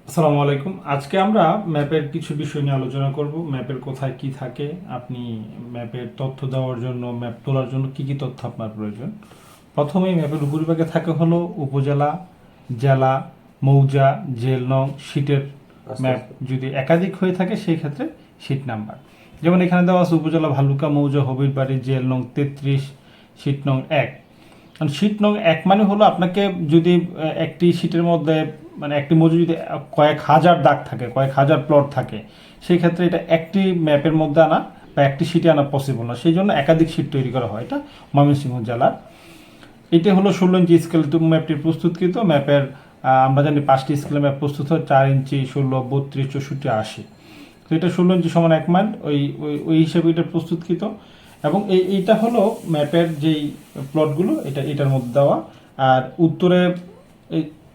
আসসালামু আলাইকুম। আজকে আমরা ম্যাপের কিছু বিষয় নিয়ে আলোচনা করব। ম্যাপের কোথায় কি থাকে, আপনি ম্যাপের তথ্য দেওয়ার জন্য, ম্যাপ তোলার জন্য কি কি তথ্য আপনার প্রয়োজন। প্রথমেই ম্যাপের উপরিভাগে থাকে হলো উপজেলা, জেলা, মৌজা, জেল নং, সিটের ম্যাপ যদি একাধিক হয়ে থাকে সেই ক্ষেত্রে সিট নাম্বার। যেমন এখানে দেওয়া আছে উপজেলা ভালুকা, মৌজা হবিরবাড়ি, জেল নং 33, সিট নং 1। সিট নং 1 মানে হলো আপনাকে যদি একটি সিটের মধ্যে মানে একটি মৌজা যদি কয়েক হাজার দাগ থাকে, কয়েক হাজার প্লট থাকে, সেই ক্ষেত্রে এটা একটি ম্যাপের মধ্যে আনা বা একটি সিটে আনা পসিবল না, সেই জন্য একাধিক সিট তৈরি করা হয়। এটা ময়মনসিংহ জেলার। এটা হলো 16 ইঞ্চি স্কেল ম্যাপটি প্রস্তুতকৃত। ম্যাপের আমরা জানি 5টি স্কেল ম্যাপ প্রস্তুত হয়, 4 ইঞ্চি, 16, 32, 64, 80। তো এটা 16 ইঞ্চি সমান 1 মাইল, ওই হিসেবে এটা প্রস্তুতকৃত। এবং এইটা হলো ম্যাপের যেই প্লটগুলো, এটার মধ্যে দেওয়া। আর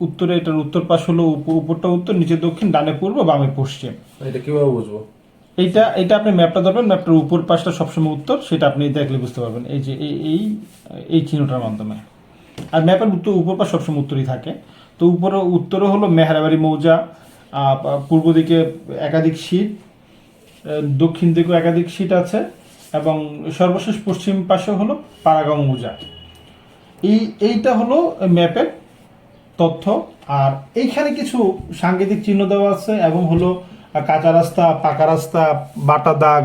উত্তরে এটার উত্তর পাশ হলো উপরটা উত্তর, নিচে দক্ষিণ, ডানে পূর্ব, বামে পশ্চিম। এটা কিভাবে বুঝবো? এটা আপনি ম্যাপটা ধরবেন, ম্যাপটার উপর পাশটা সবসময় উত্তর, সেটা আপনি দেখলে বুঝতে পারবেন এই যে এই চিহ্নটার মাধ্যমে। আর ম্যাপের উপর পাশ সবসময় উত্তরই থাকে। তো উত্তরে হলো মেহরাবাড়ি মৌজা, পূর্ব দিকে একাধিক সিট, দক্ষিণ দিকেও একাধিক সিট আছে, এবং সর্বশেষ পশ্চিম পাশে হলো পাড়াগাঁও মৌজা। এইটা হলো ম্যাপের তথ্য। আর এইখানে কিছু সাংকেতিক চিহ্ন দেওয়া আছে, এবং হলো কাঁচা রাস্তা, পাকা রাস্তা, বাটা দাগ,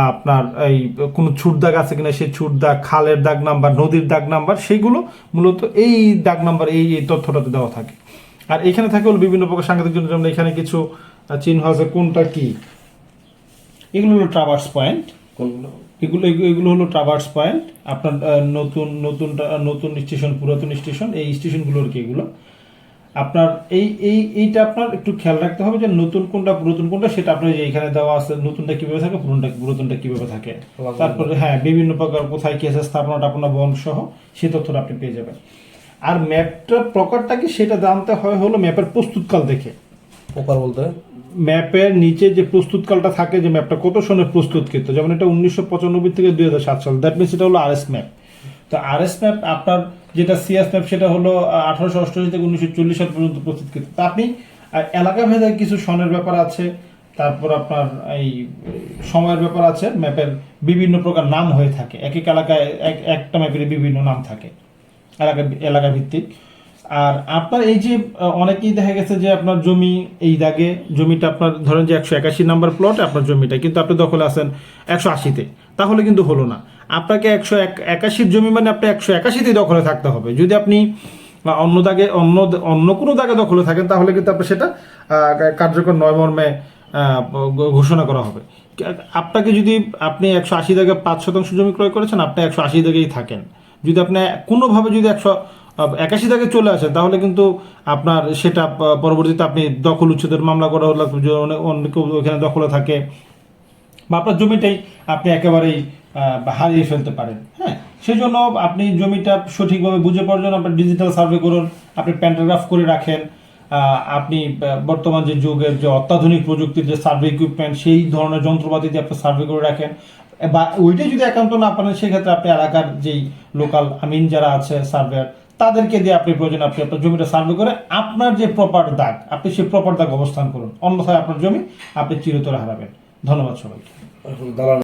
আপনার এই কোনো ছুট দাগ আছে কিনা সেই ছুট দাগ, খালের দাগ নাম্বার, নদীর দাগ নাম্বার, সেইগুলো মূলত এই দাগ নাম্বার এই তথ্যটাতে দেওয়া থাকে। আর এখানে থাকে হলো বিভিন্ন প্রকার সাংকেতিক চিহ্ন, যেমন এখানে কিছু চিহ্ন আছে, কোনটা কি, এগুলো হলো ট্রাভার্স পয়েন্ট। কোনগুলো? এগুলো হলো ট্রাভার্স পয়েন্ট। আপনার নতুন স্টেশন, পুরাতন স্টেশন, এই স্টেশনগুলোর কি এগুলো আপনার এইটা আপনার একটু খেয়াল রাখতে হবে যে নতুন কোনটা পুরাতন কোনটা, সেটা আপনার এইখানে দেওয়া আছে, নতুনটা কিভাবে থাকে, পুরাতনটা কিভাবে থাকে। তারপরে বিভিন্ন প্রকার কোথায় কি আছে, স্থাপনা টাপনা বন সহ সেই তথ্যটা আপনি পেয়ে যাবেন। আর ম্যাপটার প্রকারটা কি সেটা জানতে হয় হলো ম্যাপের প্রস্তুতকাল দেখে। প্রকার বলতে ম্যাপের নিচে যে প্রস্তুতকালটা থাকে, যে ম্যাপটা কত সনে প্রস্তুতকৃত, যেমন এটা 1995 থেকে 2007 সাল, দ্যাট মিনস এটা হলো আরএস ম্যাপ। তো আরএস ম্যাপ আপনার যেটা সিএস ম্যাপ সেটা হলো 1888 থেকে 1940 সাল পর্যন্ত প্রস্তুতকৃত। তা আপনি এলাকা ভেদে কিছু সনের ব্যাপার আছে, তারপর আপনার এই সময়ের ব্যাপার আছে। ম্যাপের বিভিন্ন প্রকার নাম হয়ে থাকে, এক এক এলাকায় একটা ম্যাপের বিভিন্ন নাম থাকে এলাকা ভিত্তিক। আর আপনার এই যে অনেকেই দেখা গেছে যে আপনার জমি এই দাগে, জমিটা আপনার ধরেন যে 181 নাম্বার প্লট আপনার জমিটা, কিন্তু আপনি দখলে আছেন 180-তে, তাহলে কিন্তু হলো না। আপনাকে 181 জমি মানে আপনি 181-তেই দখলে থাকতে হবে। যদি আপনি অন্য দাগে অন্য কোনো দাগে দখলে থাকেন, তাহলে কিন্তু আপনার সেটা কার্যকর নয় মর্মে ঘোষণা করা হবে। আপনাকে যদি আপনি 180 দাগে 5% জমি ক্রয় করেছেন, আপনি 180 দাগেই থাকেন। যদি আপনি কোনোভাবে যদি 181 দাগে চলে আসেন, তাহলে কিন্তু আপনার সেটা পরবর্তীতে আপনি দখল উচ্ছেদের মামলা করা হলে অন্য কেউ ওখানে দখলে থাকে, বা আপনার জমিটাই আপনি একেবারেই হারিয়ে ফেলতে পারেন। হ্যাঁ, সেই জন্য আপনি জমিটা সঠিকভাবে বুঝে পাওয়ার জন্য আপনি ডিজিটাল সার্ভে করুন, আপনি প্যান্টাগ্রাফ করে রাখেন। আপনি বর্তমান যে যুগের যে অত্যাধুনিক প্রযুক্তির যে সার্ভে ইকুইপমেন্ট, সেই ধরনের যন্ত্রপাতি দিয়ে আপনি সার্ভে করে রাখেন। বা ওইটাই যদি একান্ত না পারেন, সেক্ষেত্রে আপনি এলাকার যেই লোকাল আমিন যারা আছে সার্ভেয়ার, তাদেরকে দিয়ে আপনি প্রয়োজন আপনি আপনার জমিটা সার্ভে করে আপনার যে প্রপার দাগ, আপনি সেই প্রপার দাগ অবস্থান করুন, অন্যথায় আপনার জমি আপনি চিরতরে হারাবেন। ধন্যবাদ সবাইকে।